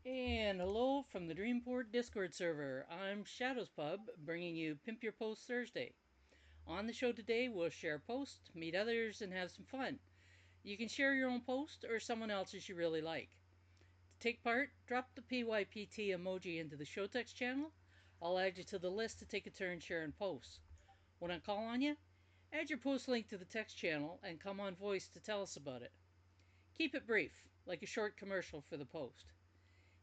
And hello from the Dreamport Discord server. I'm ShadowsPub, bringing you Pimp Your Post Thursday. On the show today, we'll share posts, meet others, and have some fun. You can share your own post or someone else's you really like. To take part, drop the PYPT emoji into the show text channel. I'll add you to the list to take a turn sharing posts. When I call on you, add your post link to the text channel and come on voice to tell us about it. Keep it brief, like a short commercial for the post.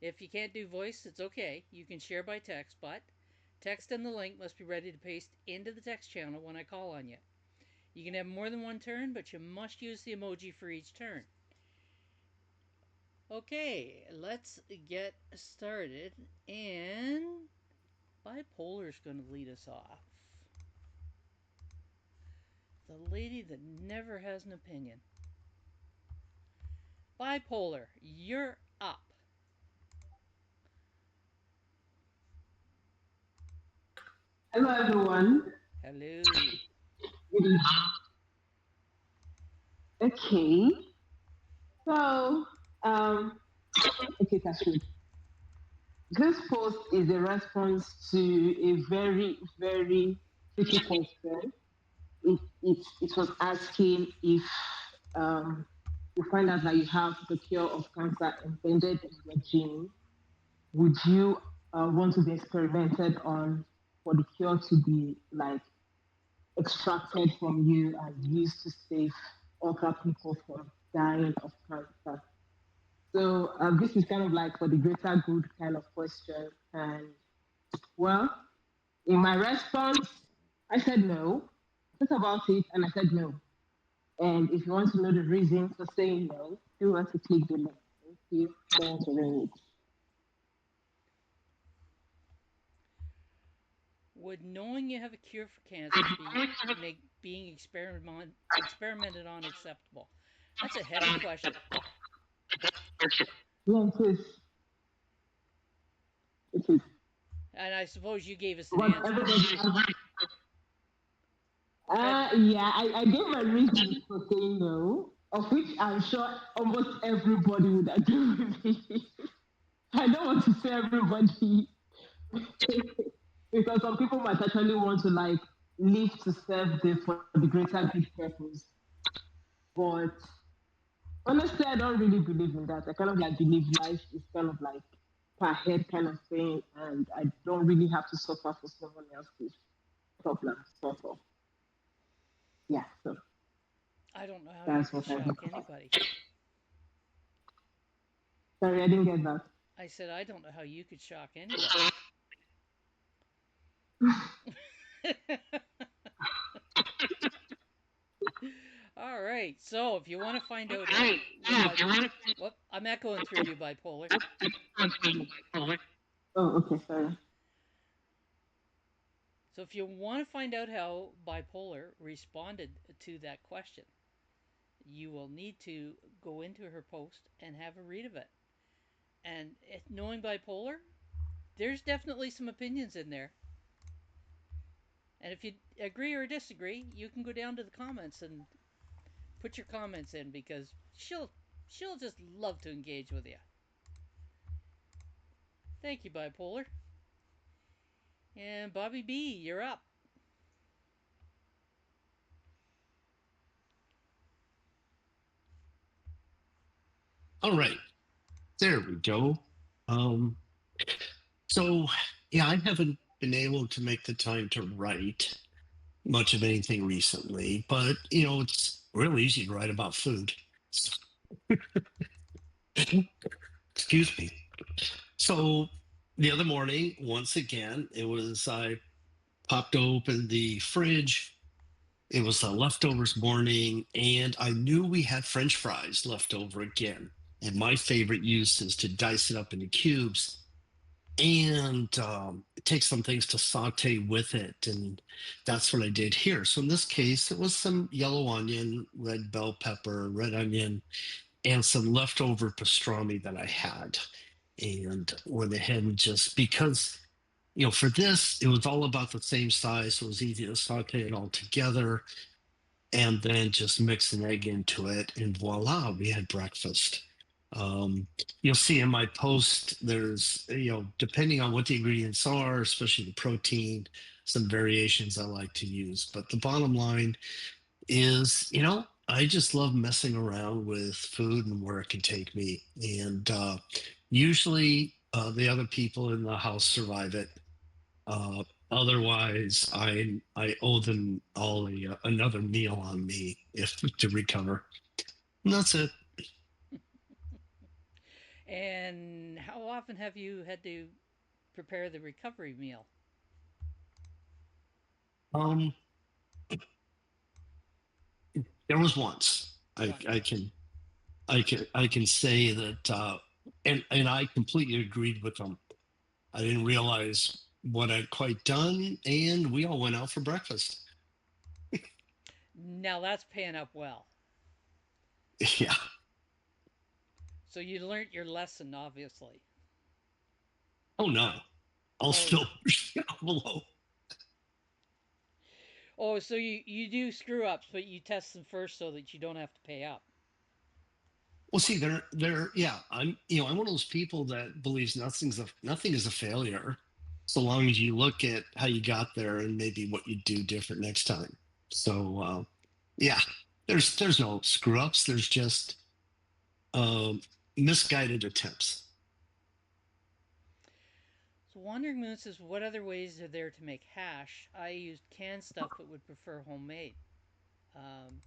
If you can't do voice, it's okay. You can share by text, but text and the link must be ready to paste into the text channel when I call on you. You can have more than one turn, but you must use the emoji for each turn. Okay, let's get started. And Bipolar's going to lead us off. The lady that never has an opinion. Bipolar, you're up. Hello, everyone. Hello. Good evening. Okay, so, um, okay, Kashmir. This post is a response to a very, very tricky question. It was asking if you find out that you have the cure of cancer embedded in your gene, would you want to be experimented on for the cure to be like extracted from you and used to save other people from dying of cancer. So this is kind of like for the greater good kind of question. And well, in my response, I said no. I thought about it and I said no. And if you want to know the reason for saying no, you want to click the link. Thank you. Don't want to read it. Would knowing you have a cure for cancer be make being experimented on acceptable? That's a heavy question. Yeah, it is. It is. And I suppose you gave us an But answer. everybody has. But Yeah, I gave my reasons for saying no, of which I'm sure almost everybody would agree with me. I don't want to say everybody because some people might actually want to like live to serve for the greater good purpose. But honestly, I don't really believe in that. I kind of like believe life is kind of like per head kind of thing, and I don't really have to suffer for someone else's problems. Sort of. Yeah, so I don't know how you that's could what I think. shock anybody. Sorry, I didn't get that. I said I don't know how you could shock anybody. All right. So if you want to find out what by what I'm echoing through you, bipolar. Oh, okay, sorry. So if you want to find out how bipolar responded to that question, you will need to go into her post and have a read of it. And knowing bipolar, there's definitely some opinions in there. And if you agree or disagree, you can go down to the comments and put your comments in because she'll just love to engage with you. Thank you, bipolar. And Bobby B, you're up. All right, there we go. Um, so yeah, I haven't been able to make the time to write much of anything recently, but it's real easy to write about food. Excuse me. So the other morning, once again, I popped open the fridge. It was the leftovers morning, and I knew we had French fries left over again. And my favorite use is to dice it up into cubes and take some things to saute with it. And that's what I did here. So in this case, it was some yellow onion, red bell pepper, red onion, and some leftover pastrami that I had. And went ahead and just because, for this, it was all about the same size. So it was easy to saute it all together and then just mix an egg into it. And voila, we had breakfast. You'll see in my post, there's, depending on what the ingredients are, especially the protein, some variations I like to use. But the bottom line is, I just love messing around with food and where it can take me. And usually the other people in the house survive it. Uh, Otherwise, I owe them all another meal on me if to recover. And that's it. And how often have you had to prepare the recovery meal? Um, there was once I Once. can I can say that, and I completely agreed with them. I didn't realize what I'd quite done, and we all went out for breakfast. Now that's paying up well. Yeah. So you learned your lesson, obviously. Oh no. I'll Oh, still push the envelope. oh, so you do screw ups, but you test them first so that you don't have to pay up. Well, see, yeah. I'm one of those people that believes nothing is a failure, so long as you look at how you got there and maybe what you do different next time. So, yeah, there's no screw ups. There's just um, misguided attempts. So Wandering Moon says, what other ways are there to make hash? I used canned stuff but would prefer homemade. Um,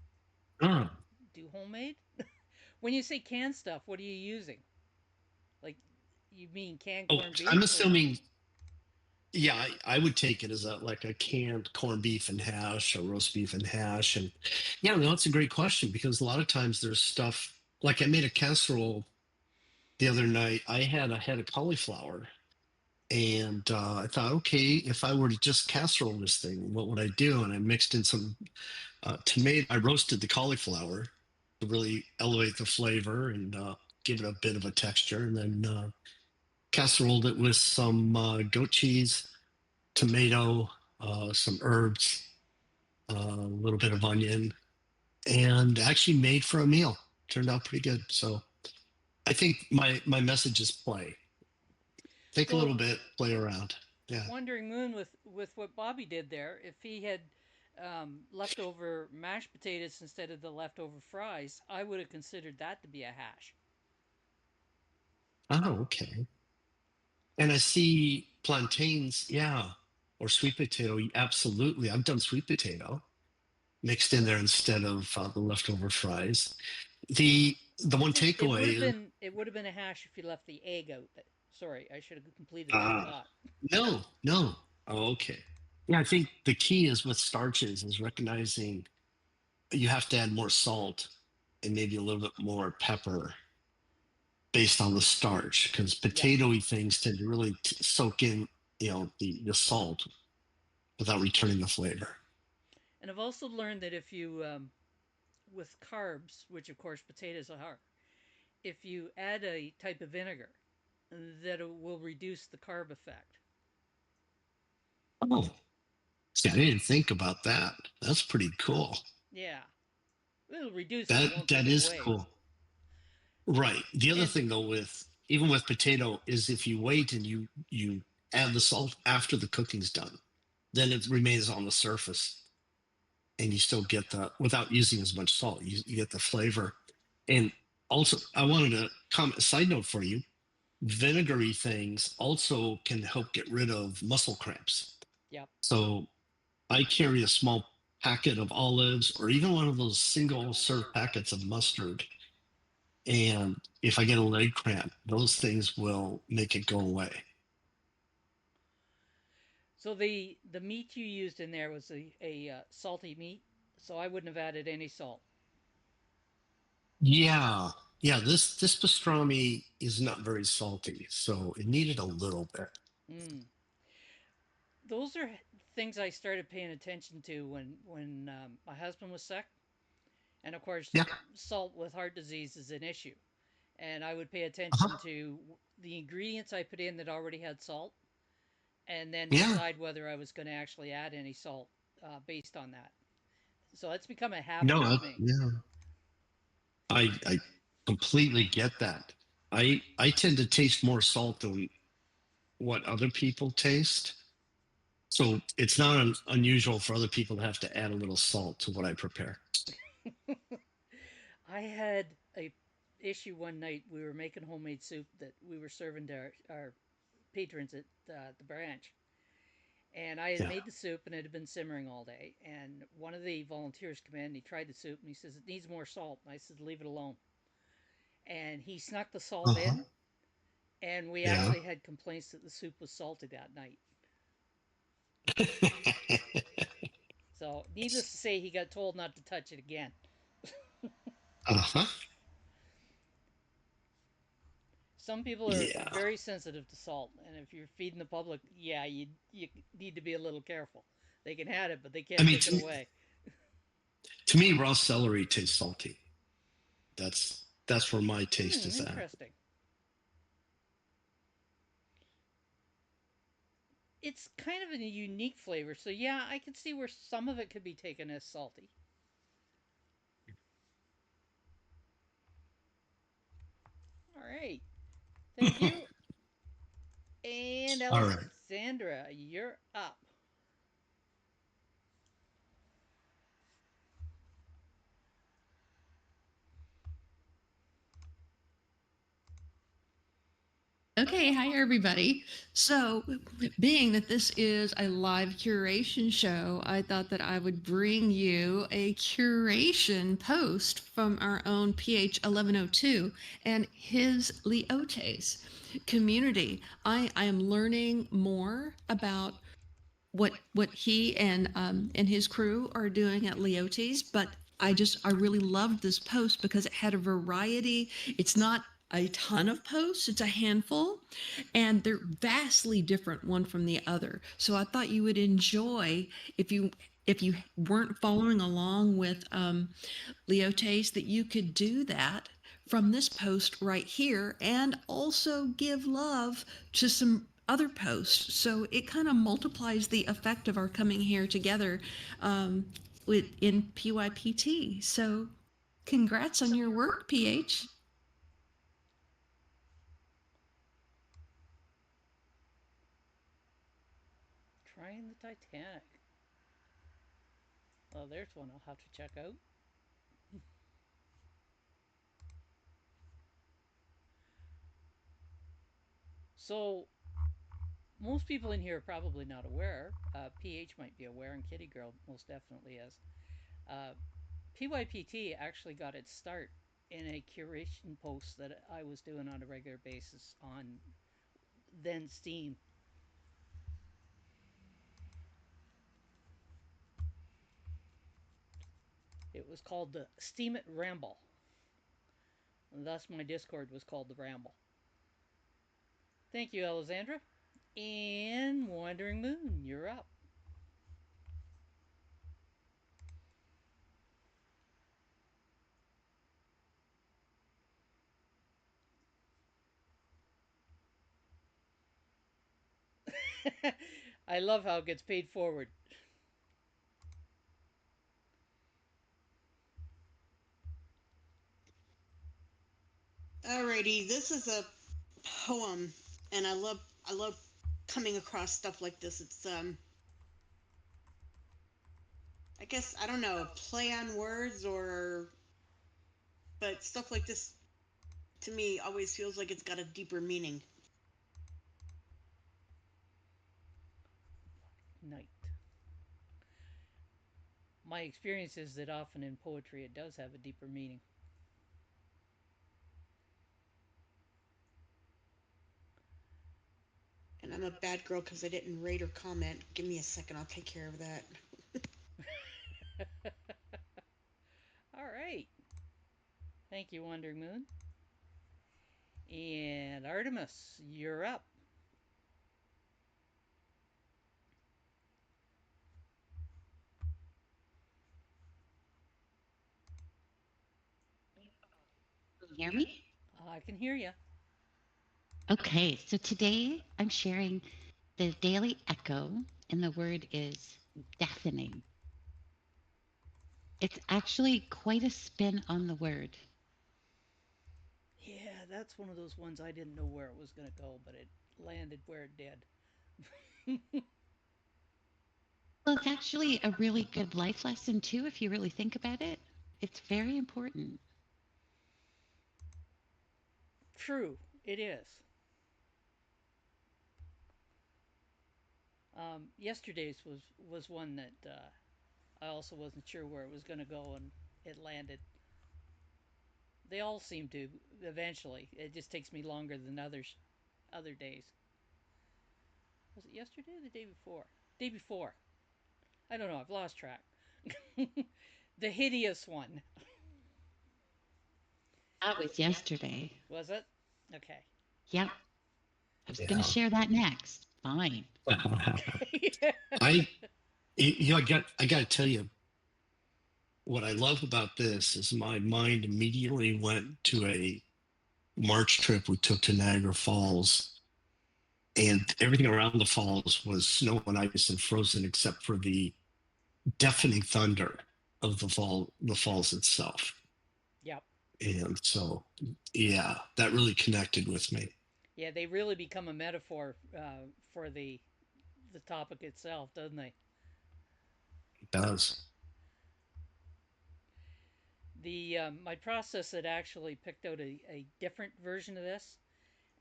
Oh, do homemade? When you say canned stuff, what are you using? Like, you mean canned oh, corned I'm beef or? assuming. Yeah, I would take it as like a canned corned beef and hash or roast beef and hash. And yeah, no, that's a great question because a lot of times there's stuff like I made a casserole the other night. I had a head of cauliflower and I thought, okay, if I were to just casserole this thing, what would I do? And I mixed in some tomato. I roasted the cauliflower to really elevate the flavor and give it a bit of a texture, and then casseroled it with some goat cheese, tomato, some herbs, a little bit of onion, and actually made for a meal. Turned out pretty good. So I think my message is play. Think a So, little bit, play around. Yeah. Wandering Moon, with what Bobby did there, if he had leftover mashed potatoes instead of the leftover fries, I would have considered that to be a hash. Oh, okay. And I see plantains, yeah, or sweet potato. Absolutely, I've done sweet potato mixed in there instead of the leftover fries. The one takeaway is It would have been a hash if you left the egg out. Sorry, I should have completed that uh, thought. no, no. Oh, okay. Yeah, I think the key is with starches is recognizing you have to add more salt and maybe a little bit more pepper based on the starch because Yeah, potatoy things tend to really soak in, the salt without returning the flavor. and I've also learned that if you with carbs, which of course potatoes are, if you add a type of vinegar, that it will reduce the carb effect. Oh, see, I didn't think about that. That's pretty cool. Yeah, it'll reduce it. It That won't take that it is away. cool. Right. The other And thing though, with even with potato, is if you wait and you add the salt after the cooking's done, then it remains on the surface, and you still get the without using as much salt. You get the flavor. And also, I wanted to comment a side note for you. Vinegary things also can help get rid of muscle cramps. yep. So I carry a small packet of olives or even one of those single serve packets of mustard. And if I get a leg cramp, those things will make it go away. So the meat you used in there was a salty meat. So I wouldn't have added any salt. Yeah. Yeah, this pastrami is not very salty, so it needed a little bit. Mm. Those are things I started paying attention to when my husband was sick, and of course, Yeah. salt with heart disease is an issue. And I would pay attention Uh-huh. to the ingredients I put in that already had salt, and then Yeah. decide whether I was going to actually add any salt based on that. So it's become a habit No, with me. yeah. I completely get that. I tend to taste more salt than what other people taste. So it's not unusual for other people to have to add a little salt to what I prepare. I had a issue one night. We were making homemade soup that we were serving to our patrons at the branch. And I had Yeah. made the soup and it had been simmering all day. And one of the volunteers came in and he tried the soup and he says, it needs more salt. And I said, leave it alone. And he snuck the salt Uh-huh. in. And we Yeah. actually had complaints that the soup was salty that night. So, needless to say, he got told not to touch it again. Uh-huh. Some people are Yeah. very sensitive to salt, and if you're feeding the public, yeah, you need to be a little careful. They can have it, but they I can't mean, take it away. to me, raw celery tastes salty. That's where my taste is at. Interesting. It's kind of a unique flavor, so yeah, I can see where some of it could be taken as salty. All right, thank you. And All right. Alexandra, you're up. Okay, hi everybody. So, being that this is a live curation show, I thought that I would bring you a curation post from our own PH 1102 and his Leotes community. I am learning more about what he and his crew are doing at Leotes, but I really loved this post because it had a variety. It's not a ton of posts, it's a handful, and they're vastly different one from the other. So I thought you would enjoy if you weren't following along with Leotes, that you could do that from this post right here and also give love to some other posts. So it kind of multiplies the effect of our coming here together in PYPT. So congrats on your work, PH. Trying the Titanic. Well, there's one I'll have to check out. So, most people in here are probably not aware. PH might be aware, and Kitty Girl most definitely is. Uh, PYPT actually got its start in a curation post that I was doing on a regular basis on then Steam. It was called the Steam It Ramble. And thus, my Discord was called the Ramble. Thank you, Alexandra. And Wandering Moon, you're up. I love how it gets paid forward. Alrighty, this is a poem, and I love coming across stuff like this. It's I guess I don't know, a play on words, or but stuff like this to me always feels like it's got a deeper meaning. Night. My experience is that often in poetry it does have a deeper meaning. And I'm a bad girl because I didn't rate or comment. Give me a second, I'll take care of that. All right. Thank you, Wandering Moon. And Artemis, you're up. Can you hear me? I can hear you. Okay, so today I'm sharing the Daily Echo, and the word is deafening. It's actually quite a spin on the word. Yeah, that's one of those ones I didn't know where it was going to go, but it landed where it did. Well, it's actually a really good life lesson, too, if you really think about it. It's very important. True, it is. Yesterday's was one that I also wasn't sure where it was going to go, and it landed. They all seem to eventually. It just takes me longer than other days. Was it yesterday or the day before? Day before. I don't know. I've lost track. The hideous one. That was yesterday. Was it? Okay. Yep. I was going to Yeah. share that next. Fine. I I got to tell you, what I love about this is my mind immediately went to a March trip we took to Niagara Falls, and everything around the falls was snow and ice and frozen except for the deafening thunder of the falls itself. Yep. And so, yeah, that really connected with me. Yeah, they really become a metaphor for the topic itself, doesn't they? It does. The my process had actually picked out a different version of this,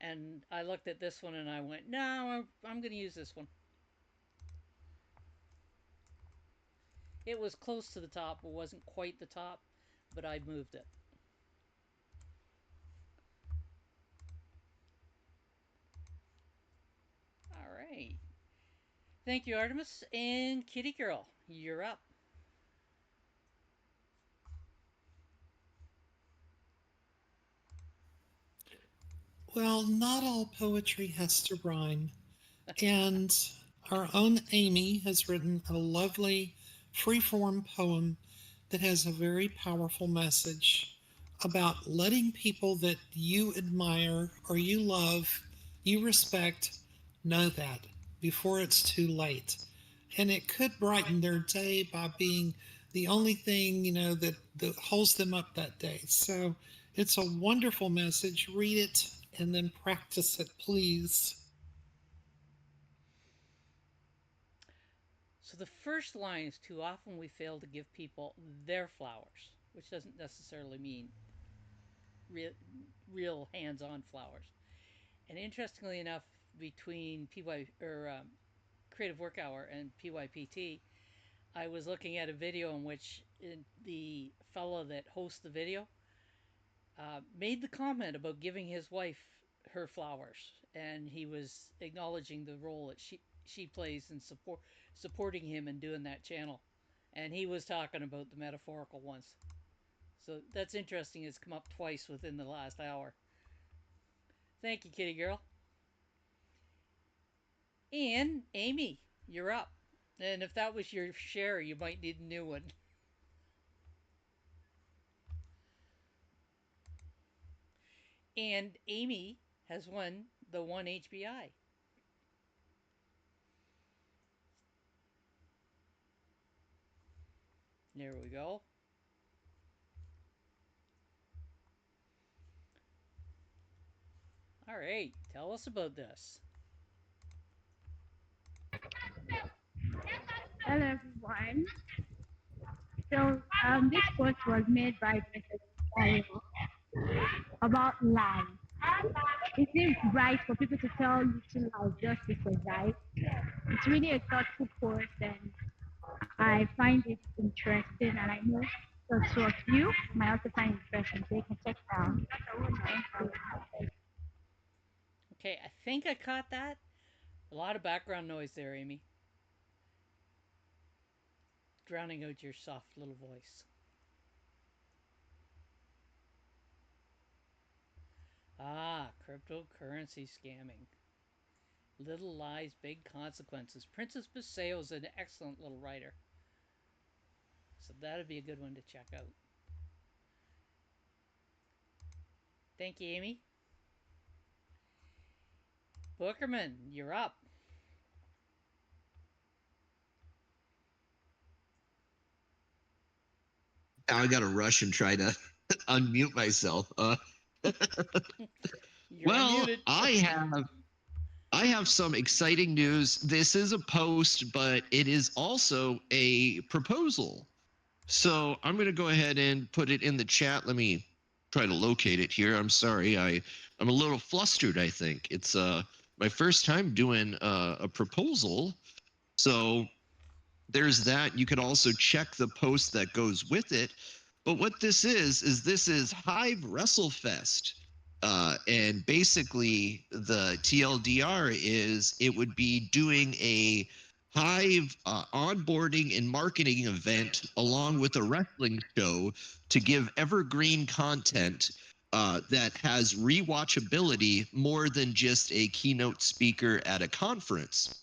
and I looked at this one and I went, no, I'm going to use this one. It was close to the top, it wasn't quite the top, but I moved it. All right. Thank you, Artemis. And Kitty Girl, you're up. Well, not all poetry has to rhyme. And our own Amy has written a lovely free-form poem that has a very powerful message about letting people that you admire or you love, you respect, know that before it's too late. And it could brighten their day by being the only thing, that holds them up that day. So it's a wonderful message. Read it and then practice it, please. So the first line is too often we fail to give people their flowers, which doesn't necessarily mean real, real hands-on flowers. And interestingly enough, between Creative Work Hour and PYPT, I was looking at a video in which the fellow that hosts the video made the comment about giving his wife her flowers, and he was acknowledging the role that she plays in supporting him and doing that channel, and he was talking about the metaphorical ones. So that's interesting. It's come up twice within the last hour. Thank you, Kitty Girl. And Amy, you're up. And if that was your share, you might need a new one. And Amy has won the 1 HBI. There we go. All right, tell us about this. Hello everyone. So this post was made by Mrs. Dario about lies. It seems right for people to tell little lies just because right. It's really a thoughtful post and I find it interesting and I know so two of you might also find it interesting so you can check it out. Okay, I think I caught that. A lot of background noise there, Amy. Drowning out your soft little voice. Ah, cryptocurrency scamming. Little lies, big consequences. Princess Paseo is an excellent little writer. So that'd be a good one to check out. Thank you, Amy. Bookerman, you're up. I got to rush and try to unmute myself. You're unmuted. I have some exciting news. This is a post, but it is also a proposal. So I'm going to go ahead and put it in the chat. Let me try to locate it here. I'm sorry. I'm a little flustered, I think. It's my first time doing a proposal. So there's that. You could also check the post that goes with it. But what this is Hive WrestleFest. And basically, the TLDR is it would be doing a Hive onboarding and marketing event along with a wrestling show to give evergreen content that has rewatchability more than just a keynote speaker at a conference.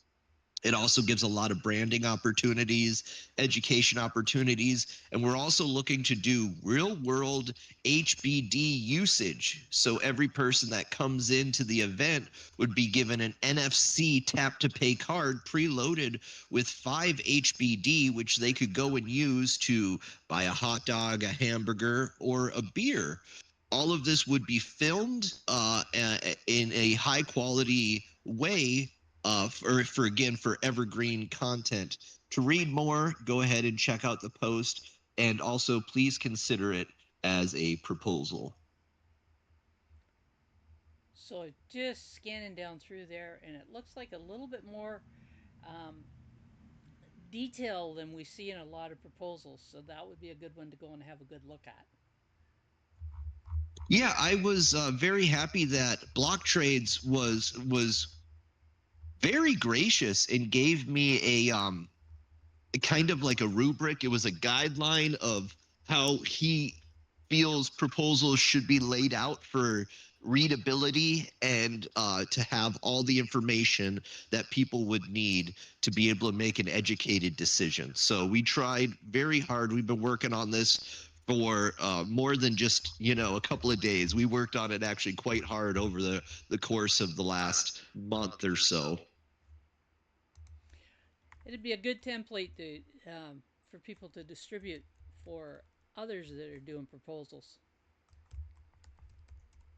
It also gives a lot of branding opportunities, education opportunities, and we're also looking to do real world HBD usage. So every person that comes into the event would be given an NFC tap to pay card preloaded with 5 HBD, which they could go and use to buy a hot dog, a hamburger, or a beer. All of this would be filmed in a high quality way for evergreen content. To read more, go ahead and check out the post, and also please consider it as a proposal. So just scanning down through there, and it looks like a little bit more detail than we see in a lot of proposals. So that would be a good one to go and have a good look at. Yeah, I was very happy that Block Trades was very gracious and gave me a kind of like a rubric. It was a guideline of how he feels proposals should be laid out for readability and to have all the information that people would need to be able to make an educated decision. So we tried very hard. We've been working on this for more than just a couple of days. We worked on it actually quite hard over the course of the last month or so. It'd be a good template to for people to distribute for others that are doing proposals.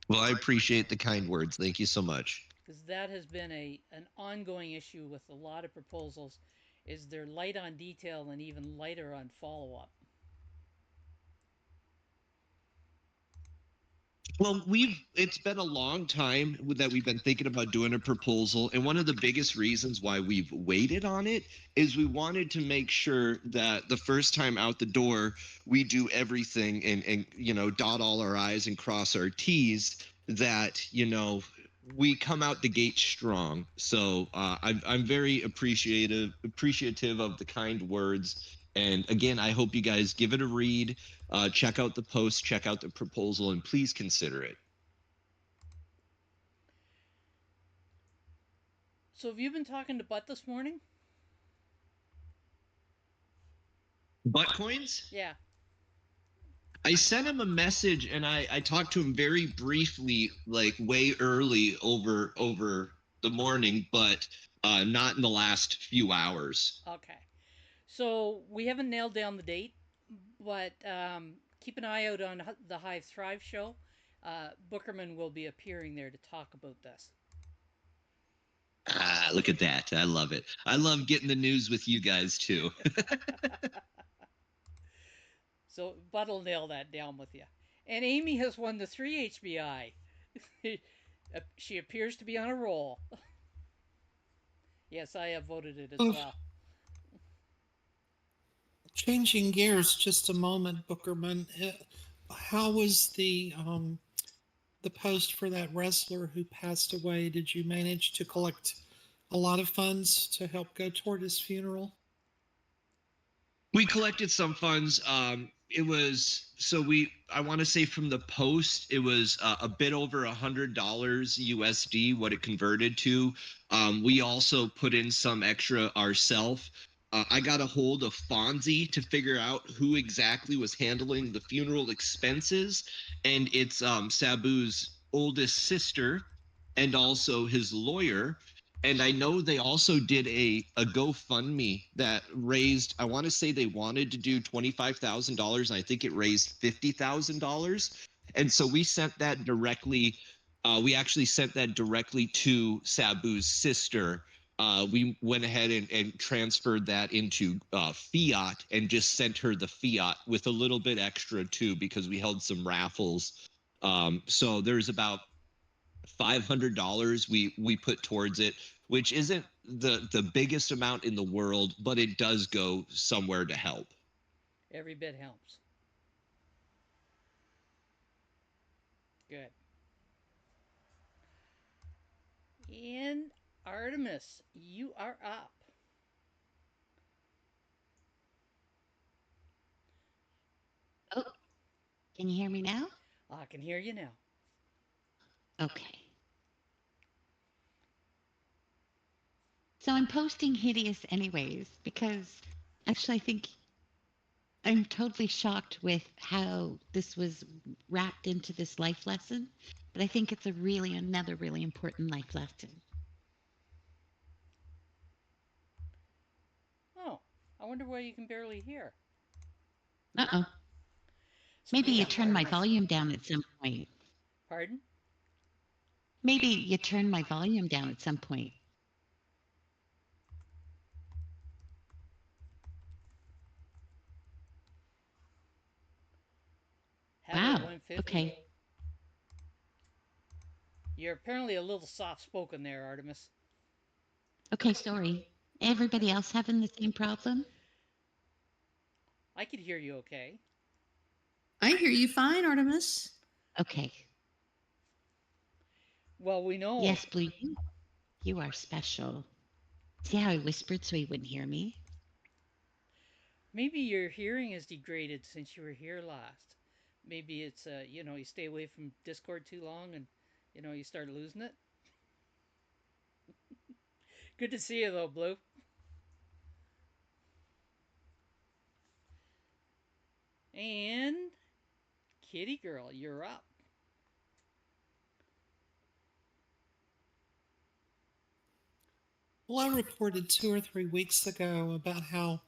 Well, I appreciate the kind words. Thank you so much. Because that has been an ongoing issue with a lot of proposals, is they're light on detail and even lighter on follow up. Well, it's been a long time that we've been thinking about doing a proposal, and one of the biggest reasons why we've waited on it is we wanted to make sure that the first time out the door we do everything and dot all our I's and cross our T's, that we come out the gate strong. So I'm very appreciative of the kind words. And again, I hope you guys give it a read. Check out the post, check out the proposal, and please consider it. So have you been talking to Butt this morning? Butt coins? Yeah. I sent him a message and I talked to him very briefly, like way early over the morning, but not in the last few hours. Okay. So we haven't nailed down the date, but keep an eye out on the Hive Thrive show. Bookerman will be appearing there to talk about this. Ah, look at that. I love it. I love getting the news with you guys too. So Bud will nail that down with you. And Amy has won the 3 HBI. She appears to be on a roll. Yes, I have voted it as well. Changing gears just a moment, Bookerman. How was the post for that wrestler who passed away? Did you manage to collect a lot of funds to help go toward his funeral? We collected some funds. It was I want to say from the post, it was a bit over $100 USD what it converted to. We also put in some extra ourselves. I got a hold of Fonzie to figure out who exactly was handling the funeral expenses, and it's Sabu's oldest sister and also his lawyer. And I know they also did a GoFundMe that raised, I want to say they wanted to do $25,000. And I think it raised $50,000. And so we sent that directly. We actually sent that directly to Sabu's sister. We went ahead and transferred that into fiat and just sent her the fiat with a little bit extra too, because we held some raffles. So there's about $500 we put towards it, which isn't the biggest amount in the world, but it does go somewhere to help. Every bit helps. Good. And Artemis, you are up. Oh, can you hear me now? I can hear you now. Okay. So I'm posting hideous anyways because actually I think I'm totally shocked with how this was wrapped into this life lesson, but I think it's another really important life lesson. Oh, I wonder why you can barely hear. Uh-oh. Maybe you turn my volume down at some point. Pardon? Maybe you turn my volume down at some point. Wow. Okay. You're apparently a little soft-spoken there, Artemis. Okay, sorry. Everybody else having the same problem? I could hear you okay. I hear you fine, Artemis. Okay. Well, we know. Yes, Blue, you are special. See how I whispered so he wouldn't hear me? Maybe your hearing is degraded since you were here last. Maybe it's, you stay away from Discord too long and, you start losing it. Good to see you, though, Blue. And Kitty Girl, you're up. Well, I reported 2 or 3 weeks ago about how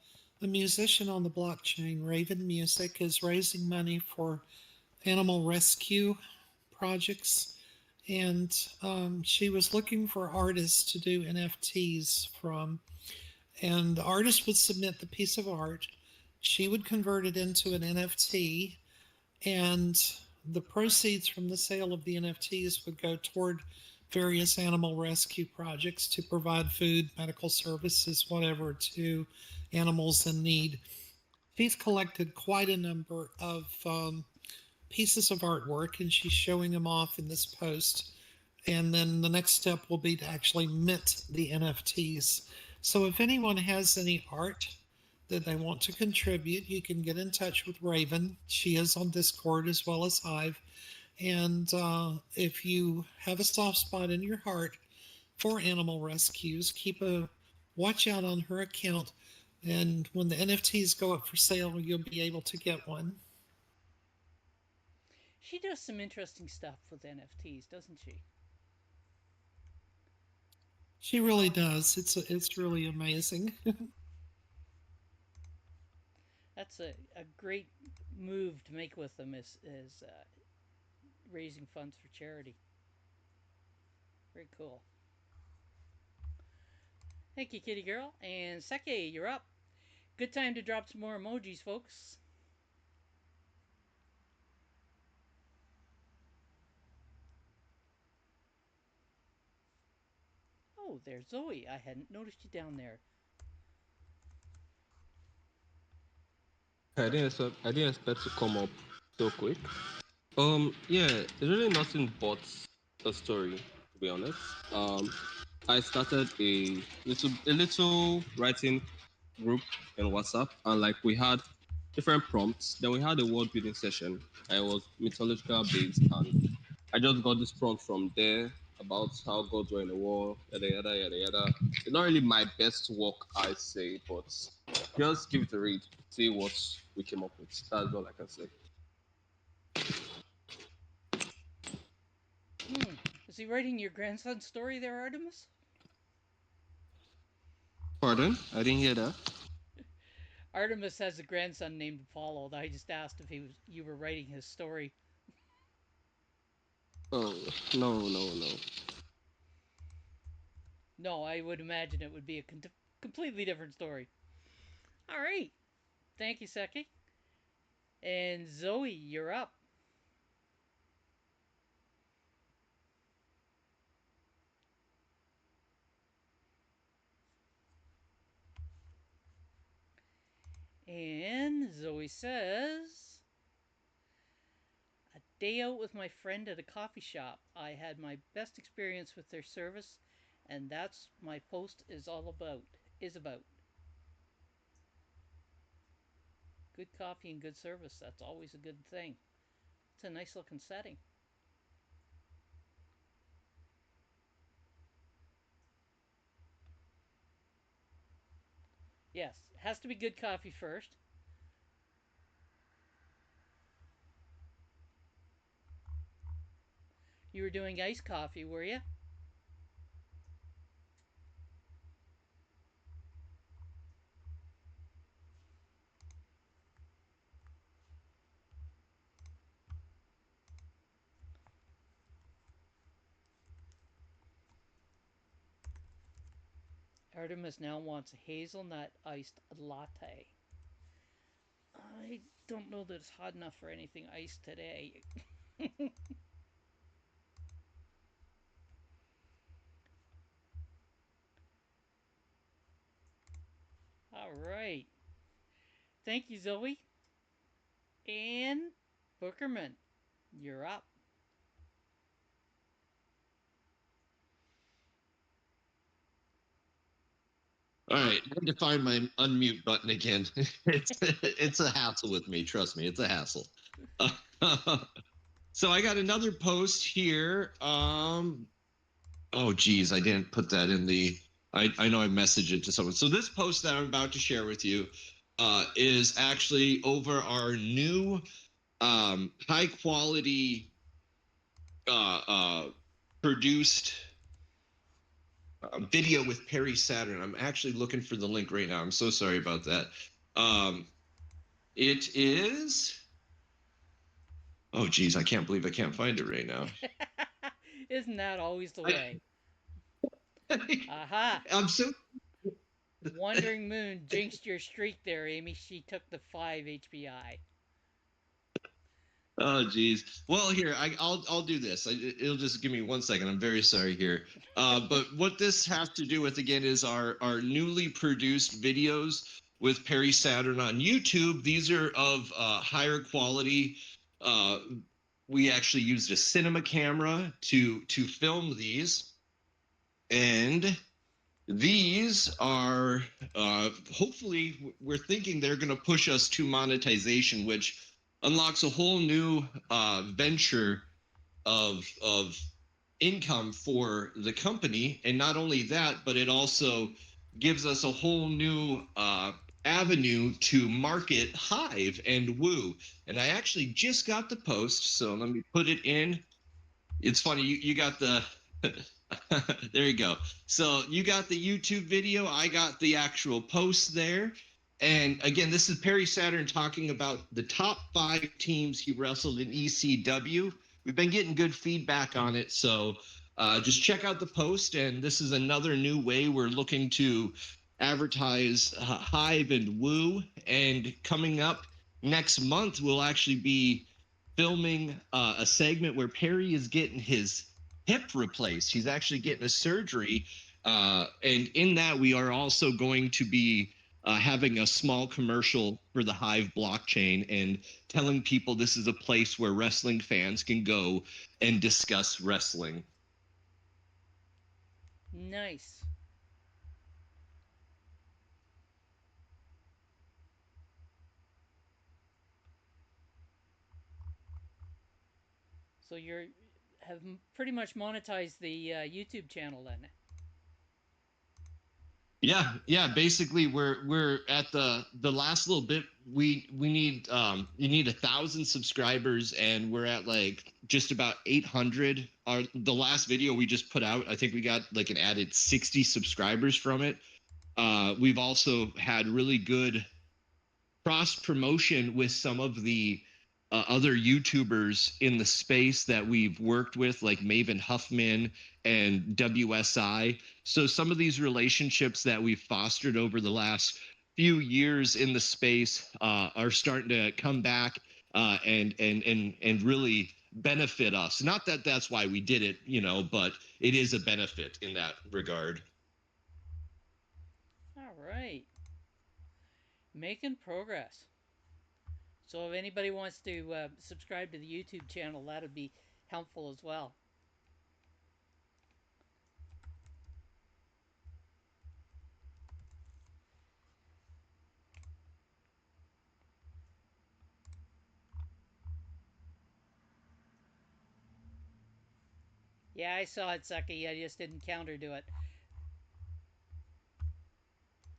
a musician on the blockchain, Raven Music, is raising money for animal rescue projects. And she was looking for artists to do NFTs from. And the artist would submit the piece of art. She would convert it into an NFT, and the proceeds from the sale of the NFTs would go toward various animal rescue projects to provide food, medical services, whatever, to animals in need. She's collected quite a number of pieces of artwork, and she's showing them off in this post. And then the next step will be to actually mint the NFTs. So if anyone has any art that they want to contribute, you can get in touch with Raven. She is on Discord as well as Hive. And if you have a soft spot in your heart for animal rescues, keep a watch out on her account. And when the NFTs go up for sale, you'll be able to get one. She does some interesting stuff with NFTs, doesn't she? She really does. It's really amazing. That's a great move to make with them is raising funds for charity. Very cool. Thank you, Kitty Girl. And Seke, you're up. Good time to drop some more emojis, folks. Oh, there's Zoe. I hadn't noticed you down there. I didn't expect to come up so quick. Yeah, it's really nothing but a story, to be honest. Um, I started a little writing group in WhatsApp, and like we had different prompts. Then we had a word building session. I was mythological based, and I just got this prompt from there about how gods were in the war, yada yada yada yada. It's not really my best work, I say, but just give it a read, see what we came up with. That's all I can say. Is he writing your grandson's story there, Artemis? Pardon? I didn't hear that. Artemis has a grandson named Apollo. I just asked if you were writing his story. Oh, no, no, no. No, I would imagine it would be a completely different story. All right. Thank you, Seki. And Zoe, you're up. And Zoe says, a day out with my friend at a coffee shop. I had my best experience with their service, and that's my post is all about. Is about good coffee and good service. That's always a good thing. It's a nice looking setting. Yes, it has to be good coffee first. You were doing iced coffee, were you? Artemis now wants a hazelnut iced latte. I don't know that it's hot enough for anything iced today. All right. Thank you, Zoe. And Bookerman, you're up. All right, I had to find my unmute button again. It's a hassle with me. Trust me, it's a hassle. So I got another post here. Oh geez, I didn't put that in the. I know I messaged it to someone. So this post that I'm about to share with you is actually over our new high quality produced video with Perry Saturn. I'm actually looking for the link right now. I'm so sorry about that. It is. Oh geez, I can't believe I can't find it right now. Isn't that always the way? Aha! I'm so. Wandering Moon jinxed your streak there, Amy. She took the 5 HPI. Oh geez. Well, here I'll do this. It'll just give me 1 second. I'm very sorry here. But what this has to do with again is our newly produced videos with Perry Saturn on YouTube. These are of higher quality. We actually used a cinema camera to film these, and these are hopefully we're thinking they're going to push us to monetization, which unlocks a whole new venture of income for the company. And not only that, but it also gives us a whole new avenue to market Hive and Woo. And I actually just got the post, so let me put it in. It's funny, you got the there you go. So you got the YouTube video, I got the actual post there. And again, this is Perry Saturn talking about the top 5 teams he wrestled in ECW. We've been getting good feedback on it, so just check out the post. And this is another new way we're looking to advertise Hive and Woo. And coming up next month, we'll actually be filming a segment where Perry is getting his hip replaced. He's actually getting a surgery. And in that, we are also going to be having a small commercial for the Hive blockchain and telling people this is a place where wrestling fans can go and discuss wrestling. Nice. So you're have pretty much monetized the YouTube channel then. Yeah. Basically, we're at the last little bit. We need you need 1,000 subscribers, and we're at like just about 800. The last video we just put out, I think we got like an added 60 subscribers from it. We've also had really good cross promotion with some of the other YouTubers in the space that we've worked with, like Maven Huffman and WSI. So some of these relationships that we've fostered over the last few years in the space are starting to come back and really benefit us. Not that that's why we did it, but it is a benefit in that regard. All right. Making progress. So if anybody wants to subscribe to the YouTube channel, that would be helpful as well. Yeah, I saw it, Sucky. I just didn't counter to it.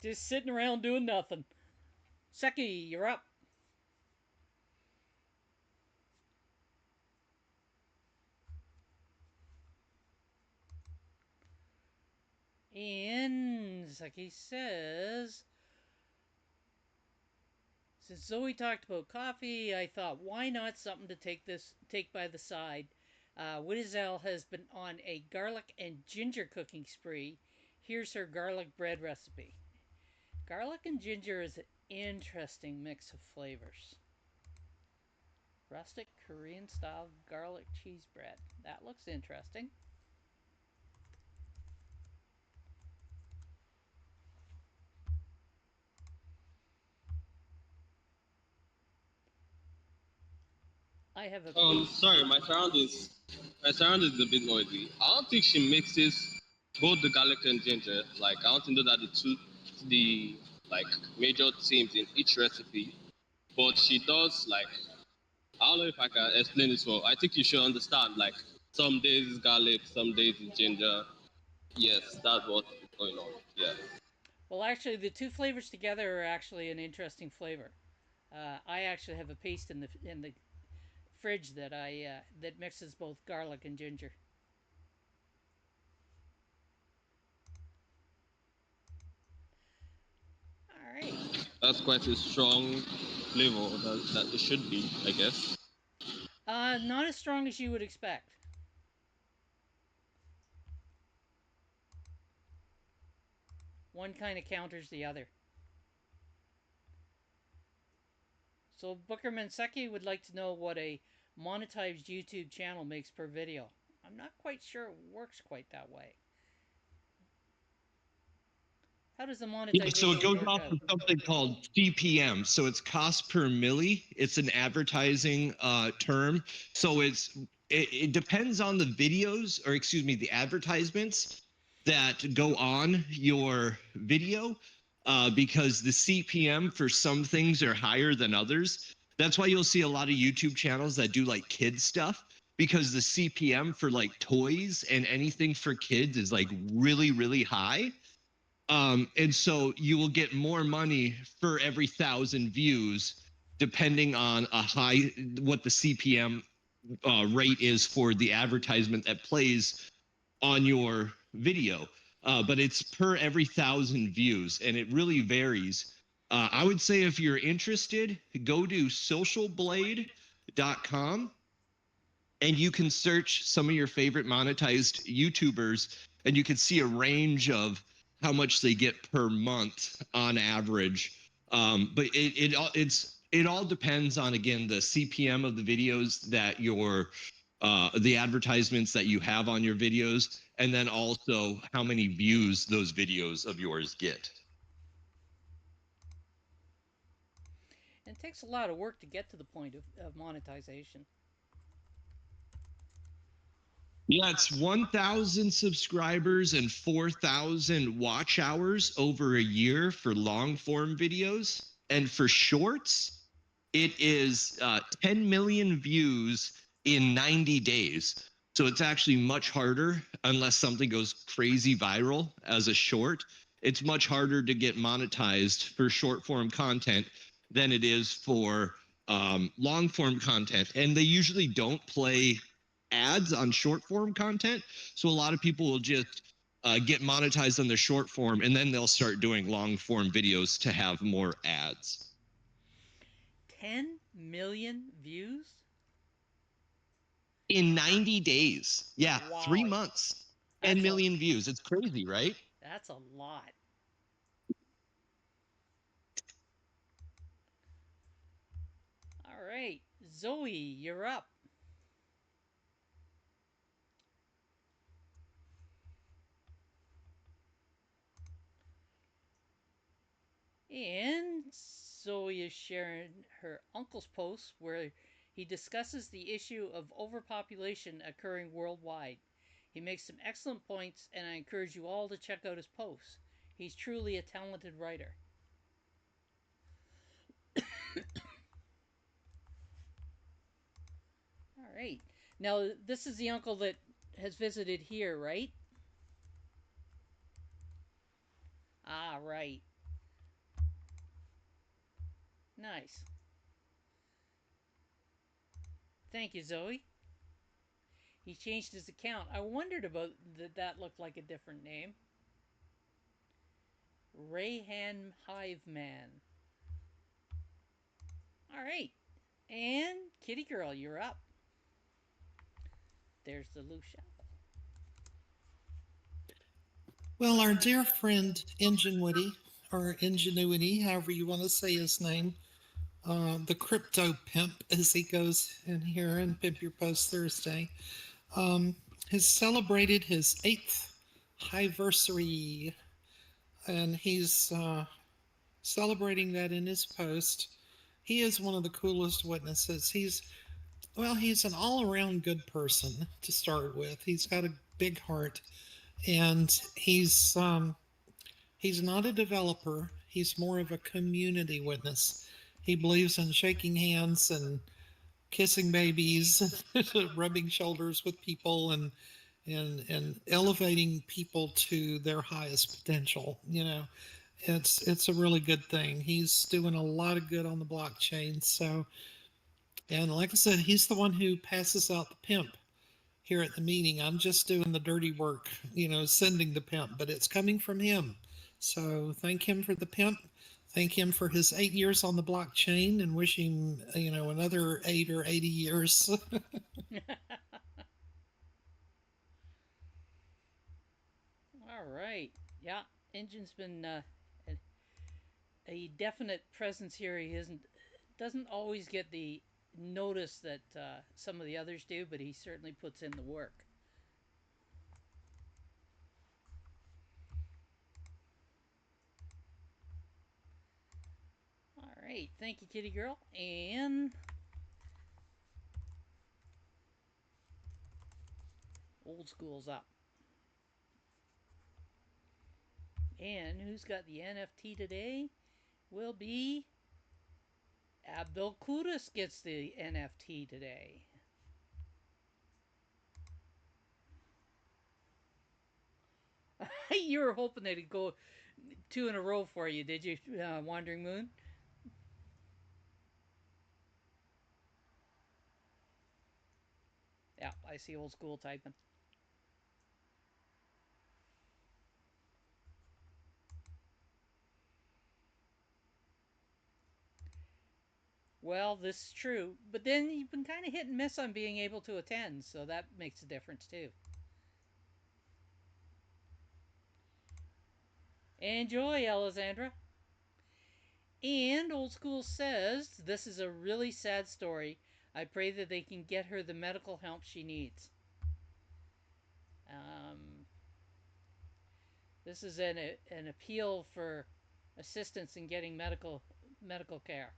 Just sitting around doing nothing. Sucky, you're up. And Sucky says, since Zoe talked about coffee, I thought, why not something to take by the side? Widizel has been on a garlic and ginger cooking spree. Here's her garlic bread recipe. Garlic and ginger is an interesting mix of flavors. Rustic Korean style garlic cheese bread. That looks interesting. I have a Sorry, my surround is a bit noisy. I don't think she mixes both the garlic and ginger. Like, I don't think those are the like major themes in each recipe. But she does, like, I don't know if I can explain this well. I think you should understand. Like, some days it's garlic, some days it's ginger. Yes, that's what's going on. Yeah. Well, actually, the two flavors together are actually an interesting flavor. I actually have a paste in the fridge that mixes both garlic and ginger. All right. That's quite a strong flavor that it should be, I guess. Not as strong as you would expect. One kind of counters the other. So Bookerman Seki would like to know what a monetized YouTube channel makes per video. I'm not quite sure it works quite that way. How does the Yeah, so it monetization goes work off out? of something called CPM. So it's cost per milli. It's an advertising term. So it depends on the videos, or excuse me, the advertisements that go on your video, because the CPM for some things are higher than others. That's why you'll see a lot of YouTube channels that do like kids stuff, because the CPM for like toys and anything for kids is like really, really high. And so you will get more money for every 1,000 views, depending on what the CPM rate is for the advertisement that plays on your video. But it's per every 1,000 views, and it really varies. I would say if you're interested, go to socialblade.com and you can search some of your favorite monetized YouTubers, and you can see a range of how much they get per month on average. But it all depends on, again, the CPM of the videos that the advertisements that you have on your videos, and then also how many views those videos of yours get. And it takes a lot of work to get to the point of monetization. Yeah, it's 1,000 subscribers and 4,000 watch hours over a year for long form videos. And for shorts, it is 10 million views in 90 days. So it's actually much harder, unless something goes crazy viral as a short. It's much harder to get monetized for short form content than it is for long form content. And they usually don't play ads on short form content. So a lot of people will just get monetized on their short form, and then they'll start doing long form videos to have more ads. 10 million views? In 90 days. Yeah, Wow. 3 months. 10 million views. It's crazy, right? That's a lot. All right, Zoe, you're up. And Zoe is sharing her uncle's post where he discusses the issue of overpopulation occurring worldwide. He makes some excellent points, and I encourage you all to check out his posts. He's truly a talented writer. All right. Now, this is the uncle that has visited here, right? Ah, right. Nice. Thank you, Zoe. He changed his account. I wondered about that looked like a different name. Rayhan Hiveman. All right. And Kitty Girl, you're up. There's the Lucia. Well, our dear friend Ingenuity, or Ingenuity, however you want to say his name, the crypto pimp, as he goes in here in Pimp Your Post Thursday, has celebrated his 8th hiversary, and he's celebrating that in his post. He is one of the coolest witnesses. He's an all-around good person to start with. He's got a big heart, and he's not a developer. He's more of a community witness. He believes in shaking hands and kissing babies, rubbing shoulders with people, and elevating people to their highest potential. It's a really good thing. He's doing a lot of good on the blockchain. So, and like I said, he's the one who passes out the pimp here at the meeting. I'm just doing the dirty work, sending the pimp, but it's coming from him. So thank him for the pimp. Thank him for his 8 years on the blockchain, and wish him, another 8 or 80 years. All right. Yeah, Engine's been a definite presence here. He doesn't always get the notice that some of the others do, but he certainly puts in the work. All right, thank you, Kitty Girl. And Old School's up. And who's got the NFT today? Will be Abdul Kudus gets the NFT today. You were hoping they'd go 2 in a row for you, did you, Wandering Moon? Yeah, I see Old School typing. Well, this is true, but then you've been kind of hit and miss on being able to attend, so that makes a difference too. Enjoy, Alessandra. And Old School says this is a really sad story. I pray that they can get her the medical help she needs. Um, this is an appeal for assistance in getting medical care.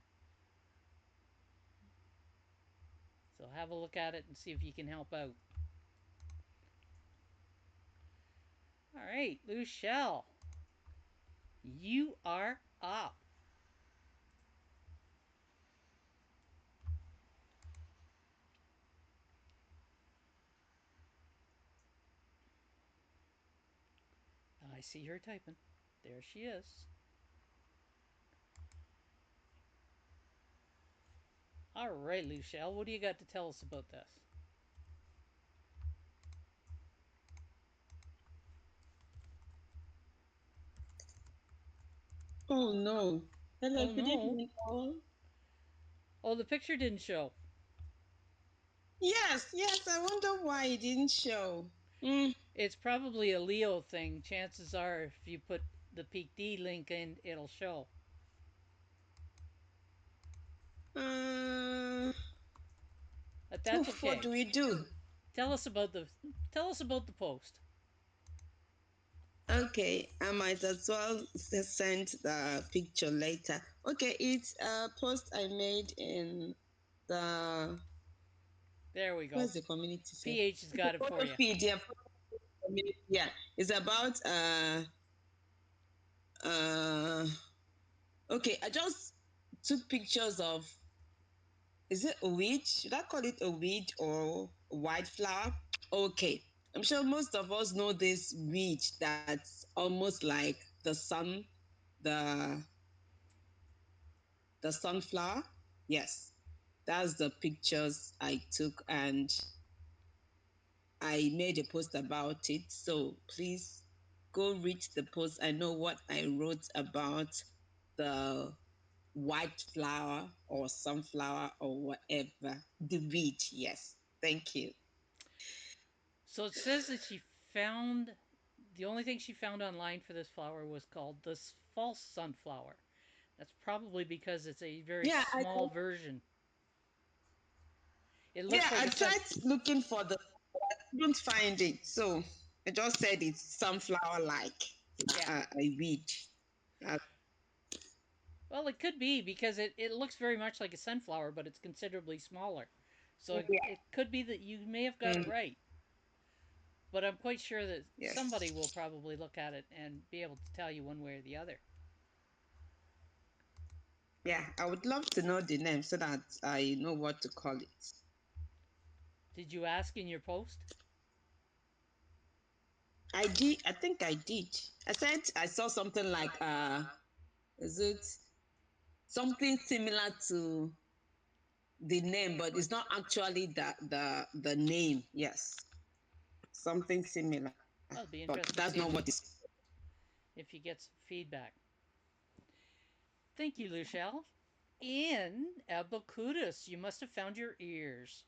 So have a look at it and see if you can help out. All right, Luchelle, you are up. I see her typing. There she is. All right, Luchelle, what do you got to tell us about this? Oh no. Hello, Oh good no. evening all. Oh, the picture didn't show. Yes, yes. I wonder why it didn't show. Mm. It's probably a Leo thing. Chances are, if you put the PYPT link in, it'll show. Uh, But that's what okay. do we do? Tell us about the tell us about the post. Okay, I might as well send the picture later. Okay, it's a post I made in the There we go. where's the community say? PH has Okay, got it for photo you. feed, yeah, community, yeah. It's about uh okay, I just took pictures of, is it a weed? Should I call it a weed or a white flower? Okay. I'm sure most of us know this weed that's almost like the the sunflower. Yes. That's the pictures I took and I made a post about it. So please go read the post. I know what I wrote about the white flower or sunflower or whatever. The weed, yes. Thank you. So it says that she found the only thing she found online for this flower was called the false sunflower. That's probably because it's a very Yeah, small version. It looks yeah, like I a sun. tried looking for I couldn't find it. So I just said it's sunflower like Yeah. a weed. Uh, Well, it could be because it looks very much like a sunflower, but it's considerably smaller. So yeah. it could be that you may have got it Mm, right. But I'm quite sure that somebody yes. will probably look at it and be able to tell you one way or the other. Yeah, I would love to know the name so that I know what to call it. Did you ask in your post? I did. I think I did. I said I saw something like is it something similar to the name, but it's not actually the name. Yes, something similar, Well, it'd be but interesting to that's see not what it's. if you get some feedback. Thank you, Luchelle. In Abacudus, you must have found your ears.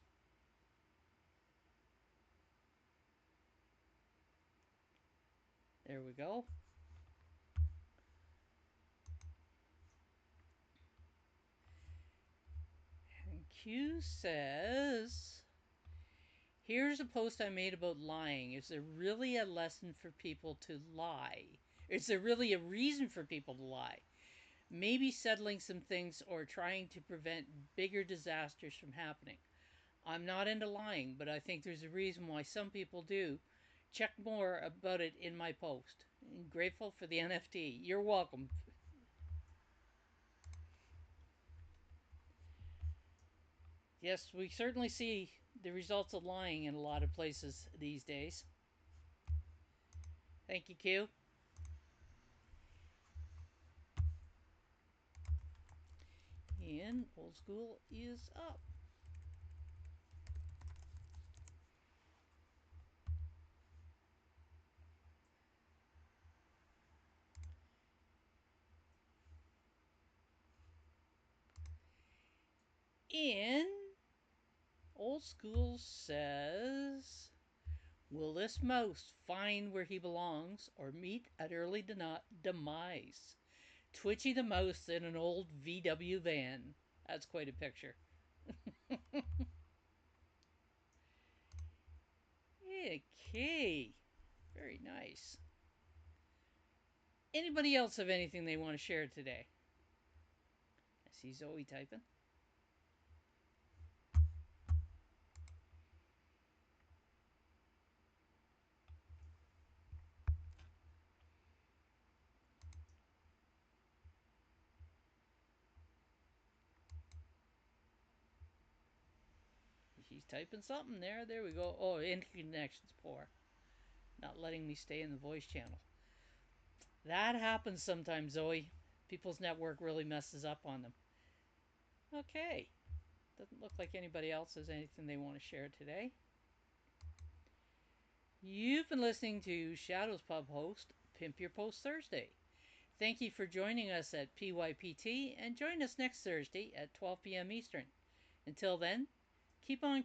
There we go. And Q says, here's a post I made about lying. Is there really a lesson for people to lie? Is there really a reason for people to lie? Maybe settling some things or trying to prevent bigger disasters from happening. I'm not into lying, but I think there's a reason why some people do. Check more about it in my post. I'm grateful for the NFT. You're welcome. Yes, we certainly see the results of lying in a lot of places these days. Thank you, Q. And old school is up. In old school says, will this mouse find where he belongs or meet at early demise? Twitchy the mouse in an old VW van. That's quite a picture. Okay. Very nice. Anybody else have anything they want to share today? I see Zoe typing. She's typing something there. There we go. Oh, internet connection's poor. Not letting me stay in the voice channel. That happens sometimes, Zoe. People's network really messes up on them. Okay. Doesn't look like anybody else has anything they want to share today. You've been listening to Shadows Pub host Pimp Your Post Thursday. Thank you for joining us at PYPT, and join us next Thursday at 12 p.m. Eastern. Until then, keep on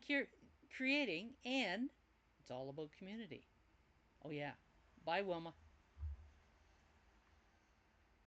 creating, and it's all about community. Oh, yeah. Bye, Wilma.